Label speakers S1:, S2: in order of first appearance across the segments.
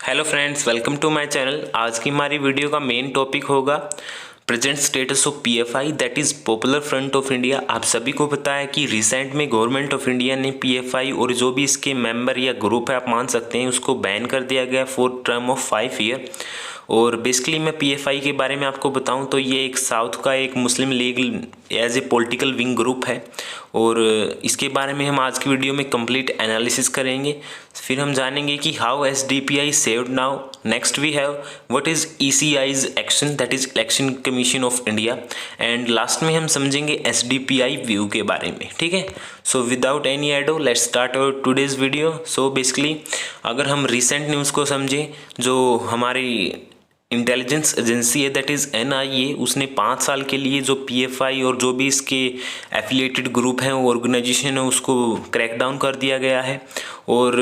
S1: Hello friends, welcome to my channel. आज की हमारी वीडियो का मेन टॉपिक होगा present status of PFI, that is popular front of India. आप सभी को पता है कि रिसेंट में गवर्नमेंट ऑफ इंडिया ने पीएफआई और जो भी इसके मेंबर या ग्रुप है आप मान सकते हैं उसको बैन कर दिया गया फॉर टर्म ऑफ 5 ईयर। और बेसिकली मैं पीएफआई के बारे में आपको बताऊं तो ये एक साउथ का एक Muslim league as a political wing group है और इसके बारे में हम आज की वीडियो में कंप्लीट एनालिसिस करेंगे। फिर हम जानेंगे कि how SDPI saved now. Next we have what is ECI's action, that is election commission of India. And last में हम समझेंगे एसडीपीआई व्यू के बारे में। ठीक है, so without any ado let's start our today's video. So basically अगर हम रिसेंट न्यूज़ को समझें, जो हमारी इंटेलिजेंस एजेंसी है दैट इज़ एनआईए, उसने 5 साल के लिए जो पीएफआई और जो भी इसके एफिलिएटेड ग्रुप हैं ऑर्गेनाइजेशन है उसको क्रैकडाउन कर दिया गया है। और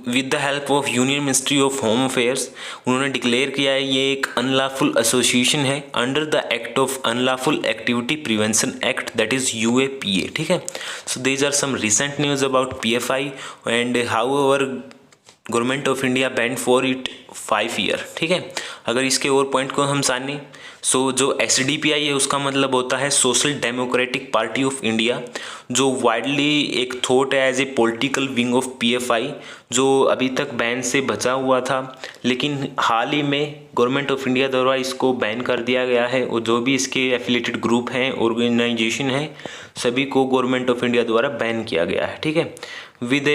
S1: with the help of union ministry of home affairs उन्होंने डिक्लेयर किया है ये एक अनलॉफुल एसोसिएशन है under the act of unlawful activity prevention act, that is UAPA. ठीक है, so these are some recent news about PFI and how our government of India banned for it 5 year. ठीक है, अगर इसके और point को हम जानें, सो जो एसडीपीआई है उसका मतलब होता है social democratic party of India, जो वाइडली एक थॉट है as a political wing of PFI, जो अभी तक बैन से बचा हुआ था लेकिन हाल ही में गवर्नमेंट ऑफ इंडिया द्वारा इसको बैन कर दिया गया है। और जो भी इसके एफिलिएटेड ग्रुप हैं ऑर्गेनाइजेशन हैं सभी को गवर्नमेंट ऑफ इंडिया द्वारा बैन किया गया है। ठीक है, विद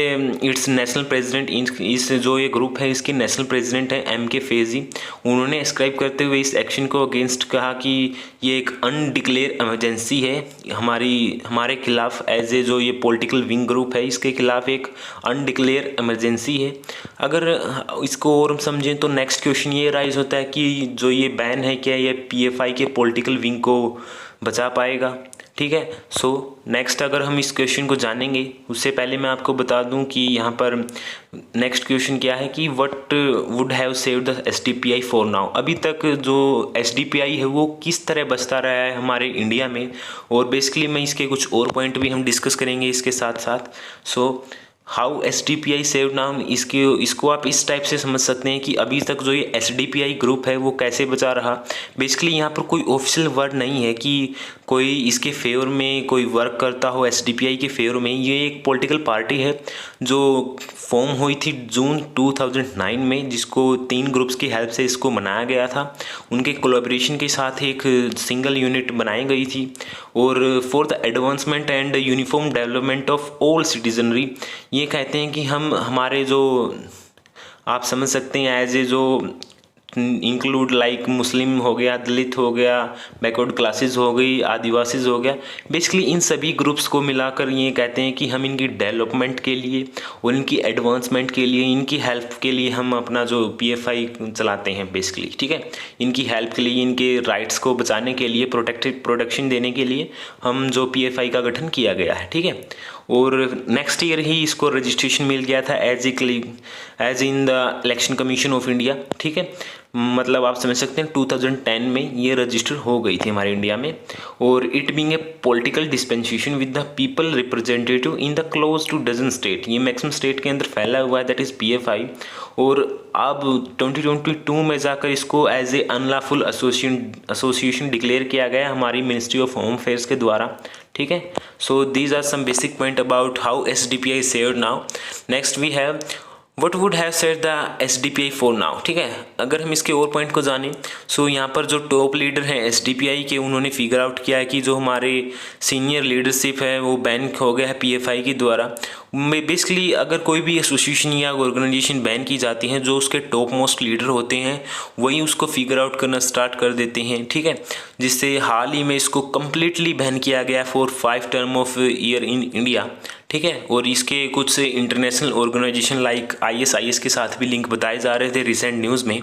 S1: इट्स नेशनल प्रेसिडेंट, इस जो ये ग्रुप है इसके नेशनल प्रेसिडेंट हैं एम के फैजी। उन्होंने डिस्क्राइब करते हुए इस एक्शन को अगेंस्ट कहा कि ये एक अनडिक्लेयर इमरजेंसी है हमारे खिलाफ, एज ए जो ये पॉलिटिकल विंग ग्रुप है इसके खिलाफ एक अनडिक्लेयर इमरजेंसी है। अगर इसको और समझें तो नेक्स्ट क्वेश्चन ये राइज होता है कि जो ये बैन है क्या ये पीएफआई के पॉलिटिकल विंग को बचा पाएगा। ठीक है, सो नेक्स्ट अगर हम इस क्वेश्चन को जानेंगे उससे पहले मैं आपको बता दूं कि यहाँ पर नेक्स्ट क्वेश्चन क्या है कि what would have saved the SDPI for now. अभी तक जो एसडीपीआई है वो किस तरह बचता रहा है हमारे इंडिया में, और बेसिकली मैं इसके कुछ और पॉइंट भी हम डिस्कस करेंगे इसके साथ साथ। So how SDPI save now, इसको आप इस टाइप से समझ सकते हैं कि अभी तक जो ये एसडीपीआई ग्रुप है वो कैसे बचा रहा। बेसिकली यहाँ पर कोई ऑफिशियल वर्ड नहीं है कि कोई इसके फेवर में कोई वर्क करता हो एसडीपीआई के फेवर में। ये एक पॉलिटिकल पार्टी है जो फॉर्म हुई थी जून 2009 में, जिसको 3 ग्रुप्स की हेल्प से इसको बनाया गया था। उनके कोलैबोरेशन के साथ एक सिंगल यूनिट बनाई गई थी। और for the advancement and uniform development of all citizenry, ये कहते हैं कि हम हमारे जो आप समझ सकते हैं एज ए जो इंक्लूड लाइक मुस्लिम हो गया, दलित हो गया, बैकवर्ड क्लासेस हो गई, आदिवासीज हो गया, बेसिकली इन सभी ग्रुप्स को मिलाकर ये कहते हैं कि हम इनकी डेवलपमेंट के लिए और इनकी एडवांसमेंट के लिए, इनकी हेल्प के लिए हम अपना जो पीएफआई चलाते हैं बेसिकली। ठीक है, इनकी हेल्प के लिए, इनके राइट्स को बचाने के लिए, प्रोटेक्शन देने के लिए हम जो पीएफआई का गठन किया गया है। ठीक है, और नेक्स्ट ईयर ही इसको रजिस्ट्रेशन मिल गया था as in the election commission of India. ठीक है, मतलब आप समझ सकते हैं 2010 में ये रजिस्टर हो गई थी हमारे इंडिया में। और it being a political dispensation with the people representative in the close to dozen state, ये मैक्सिमम स्टेट के अंदर फैला हुआ है, दैट इज़ पीएफआई। और अब 2022 में जाकर इसको as a unlawful association declare किया गया हमारी मिनिस्ट्री ऑफ होम अफेयर्स के द्वारा। ठीक है, so these are some basic point about how SDPI saved now. Next we have what would have said the SDPI for now. ठीक है, अगर हम इसके और पॉइंट को जानें, सो यहाँ पर जो टॉप लीडर हैं एसडीपीआई के, उन्होंने फिगर आउट किया है कि जो हमारे सीनियर लीडरशिप है वो बैन हो गया है पीएफआई के द्वारा। बेसिकली अगर कोई भी एसोसिएशन या ऑर्गेनाइजेशन बैन की जाती है, जो उसके टॉप मोस्ट लीडर होते हैं वही उसको फिगर आउट करना स्टार्ट कर देते हैं। ठीक है, जिससे हाल ही में इसको कम्प्लीटली बैन किया गया for 5 term of year in India. ठीक है, और इसके कुछ इंटरनेशनल ऑर्गेनाइजेशन लाइक आईएसआईएस के साथ भी लिंक बताए जा रहे थे रिसेंट न्यूज़ में।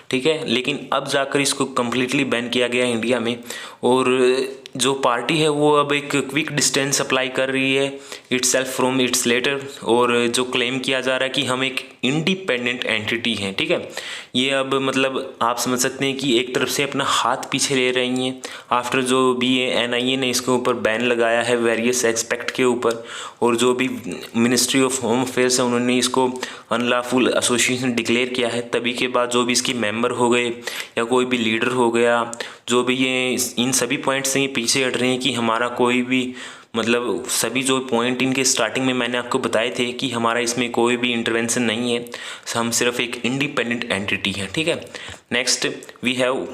S1: ठीक है, लेकिन अब जाकर इसको कम्प्लीटली बैन किया गया है इंडिया में। और जो पार्टी है वो अब एक क्विक डिस्टेंस अप्लाई कर रही है itself from its letter, और जो क्लेम किया जा रहा है कि हम एक इंडिपेंडेंट एंटिटी हैं, ठीक है। ये अब मतलब आप समझ सकते हैं कि एक तरफ से अपना हाथ पीछे ले रही हैं आफ्टर जो भी ये NIA ने इसके ऊपर बैन लगाया है वेरियस एस्पेक्ट के ऊपर, और जो भी मिनिस्ट्री ऑफ होम अफेयर्स है उन्होंने इसको अनलॉफुल एसोसिएशन डिक्लेयर किया है, तभी के बाद जो भी इसकी मेंबर हो गए या कोई भी लीडर हो गया, जो भी ये इन सभी पॉइंट से ये पीछे हट रहे हैं कि हमारा कोई भी मतलब सभी जो पॉइंट इनके स्टार्टिंग में मैंने आपको बताए थे कि हमारा इसमें कोई भी इंटरवेंशन नहीं है, हम सिर्फ एक इंडिपेंडेंट एंटिटी है, ठीक है। नेक्स्ट वी हैव,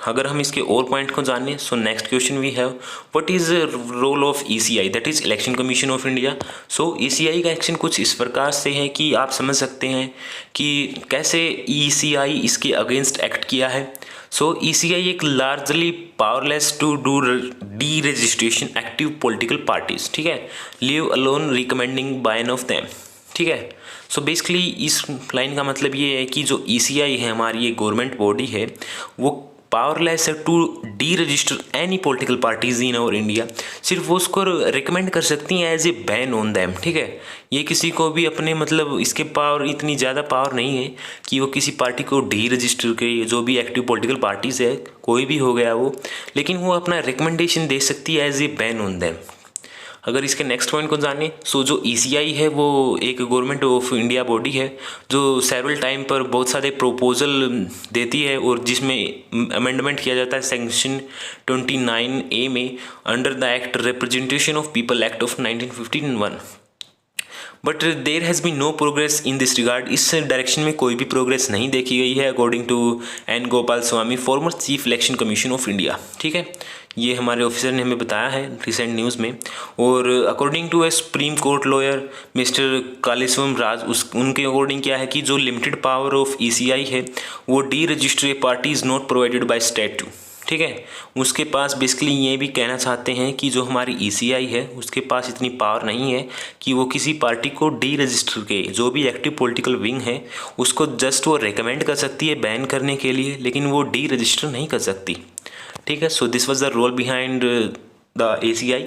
S1: अगर हम इसके और पॉइंट को जानें, so next question we have what is role of ECI, that is election commission of India. सो ECI का एक्शन कुछ इस प्रकार से है कि आप समझ सकते हैं कि कैसे ECI इसके अगेंस्ट एक्ट किया है। सो ECI एक largely powerless to do deregistration active political parties, ठीक है, leave alone recommending ban of them, ठीक है। सो बेसिकली इस लाइन का मतलब ये है कि जो ECI है हमारी ये गवर्नमेंट बॉडी है वो पावरलेस है to deregister any political parties in और इंडिया, सिर्फ वो उसको रिकमेंड कर सकती हैं as a ban on them, ठीक है। ये किसी को भी अपने मतलब इसके पावर इतनी ज़्यादा पावर नहीं है कि वो किसी पार्टी को डी रजिस्टर के, जो भी एक्टिव पॉलिटिकल पार्टीज है कोई भी हो गया वो, लेकिन वो अपना रिकमेंडेशन दे सकती है as a ban on them. अगर इसके नेक्स्ट पॉइंट को जाने, सो जो ECI है वो एक गवर्नमेंट ऑफ इंडिया बॉडी है जो सेवरल टाइम पर बहुत सारे प्रपोजल देती है और जिसमें अमेंडमेंट किया जाता है सेक्शन 29A में under the act representation of people act of 1951। But there has be no progress in this regard, इस डायरेक्शन में कोई भी प्रोग्रेस नहीं देखी गई है according to N Gopalaswami, former chief election commission of India, ठीक है। ये हमारे ऑफिसर ने हमें बताया है रिसेंट न्यूज़ में। और according to a supreme court lawyer mister Kaleeswaram Raj, उनके अकॉर्डिंग क्या है कि जो लिमिटेड पावर ऑफ ECI है वो D register party is not provided by statute, ठीक है। उसके पास बेसिकली ये भी कहना चाहते हैं कि जो हमारी ECI है उसके पास इतनी पावर नहीं है कि वो किसी पार्टी को डी रजिस्टर के, जो भी एक्टिव पॉलिटिकल विंग है उसको जस्ट वो रेकमेंड कर सकती है बैन करने के लिए, लेकिन वो डी रजिस्टर नहीं कर सकती, ठीक है। So this was the role behind the ECI।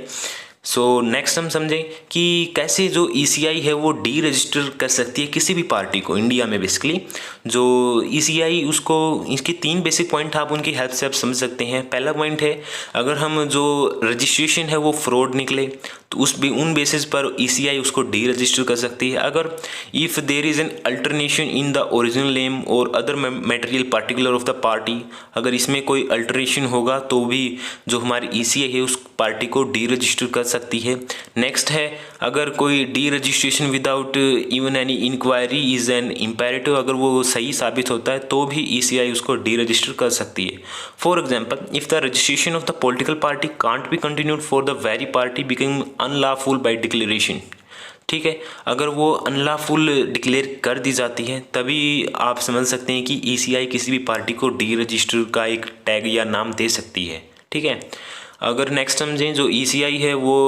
S1: So next हम समझें कि कैसे जो ECI है वो डी रजिस्टर कर सकती है किसी भी पार्टी को इंडिया में। बेसिकली जो ECI उसको, इसके 3 बेसिक पॉइंट आप उनकी हेल्प से आप समझ सकते हैं। पहला पॉइंट है अगर हम जो रजिस्ट्रेशन है वो फ्रॉड निकले तो उन बेसिस पर ECI उसको डी रजिस्टर कर सकती है। अगर if there is an alternation in the original name और other material particular of the party, अगर इसमें कोई अल्टरेशन होगा तो भी जो हमारी ECI है उस पार्टी को डी रजिस्टर कर सकती है। नेक्स्ट है अगर कोई deregistration without even any inquiry is an imperative, अगर वो सही साबित होता है तो भी ECI उसको डी रजिस्टर कर सकती है। For example if the registration of the political party can't be continued for the very party become unlawful by declaration, ठीक है। अगर वो अनलॉफुल डिक्लेयर कर दी जाती है तभी आप समझ सकते हैं कि ECI किसी भी पार्टी को डी रजिस्टर का एक टैग या नाम दे सकती है, ठीक है। अगर नेक्स्ट समझें जो ECI है वो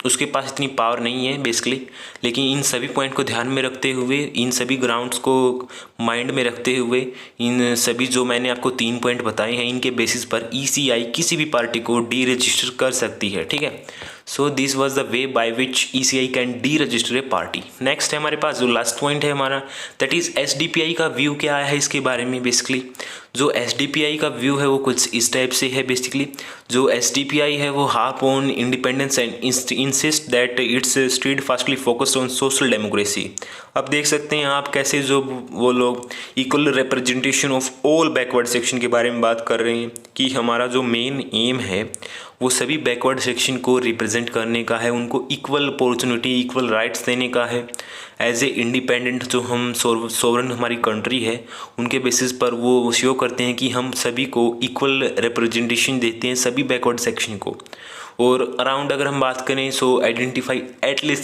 S1: उसके पास इतनी पावर नहीं है बेसिकली, लेकिन इन सभी पॉइंट को ध्यान में रखते हुए, इन सभी ग्राउंड्स को माइंड में रखते हुए, इन सभी जो मैंने आपको 3 पॉइंट बताए हैं इनके बेसिस पर ECI किसी भी पार्टी को डी रजिस्टर कर सकती है, ठीक है। So this was the way by which ECI can D register A party. Next है हमारे पास जो लास्ट पॉइंट है हमारा, दैट इज़ SDPI का व्यू क्या है इसके बारे में। बेसिकली जो SDPI का व्यू है वो कुछ इस टाइप से है। बेसिकली जो SDPI है वो half on independence and insist that it's steadfastly focused on social democracy. अब देख सकते हैं आप कैसे जो वो लोग equal representation of all backward section के बारे में बात कर रहे हैं कि हमारा जो मेन एम है वो सभी बैकवर्ड सेक्शन को रिप्रेजेंट करने का है, उनको इक्वल अपॉर्चुनिटी, इक्वल राइट्स देने का है। एज ए इंडिपेंडेंट जो हम सोवरेन हमारी कंट्री है उनके बेसिस पर वो शो करते हैं कि हम सभी को इक्वल रिप्रेजेंटेशन देते हैं, सभी बैकवर्ड सेक्शन को। और अराउंड अगर हम बात करें so identify at least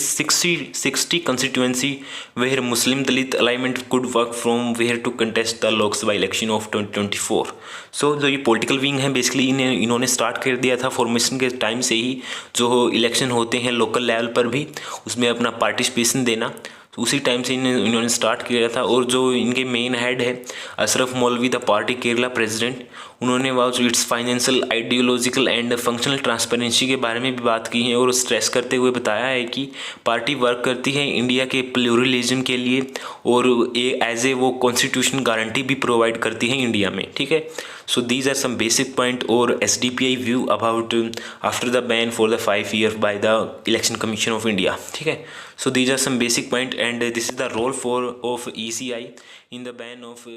S1: 60 constituency where Muslim Dalit alignment could work from where to contest the Lok Sabha election of 2024। So जो ये पॉलिटिकल विंग है बेसिकली इन्होंने स्टार्ट कर दिया था फॉर्मेशन के टाइम से ही, जो इलेक्शन होते हैं लोकल लेवल पर भी उसमें अपना पार्टिसिपेशन देना। तो उसी टाइम से इन्होंने स्टार्ट किया था। और जो इनके मेन हेड है अशरफ मौलवी, द पार्टी केरला प्रेसिडेंट, उन्होंने was it's financial, ideological and functional transparency के बारे में भी बात की है और स्ट्रेस करते हुए बताया है कि पार्टी वर्क करती है इंडिया के प्लूरलिज्म के लिए और एज ए वो कॉन्स्टिट्यूशन गारंटी भी प्रोवाइड करती है इंडिया में। ठीक है, so these are some basic point और SDPI view about after the ban for the 5 years by the election commission of India. ठीक है, so these are some basic point and this is the role for of ECI in the ban of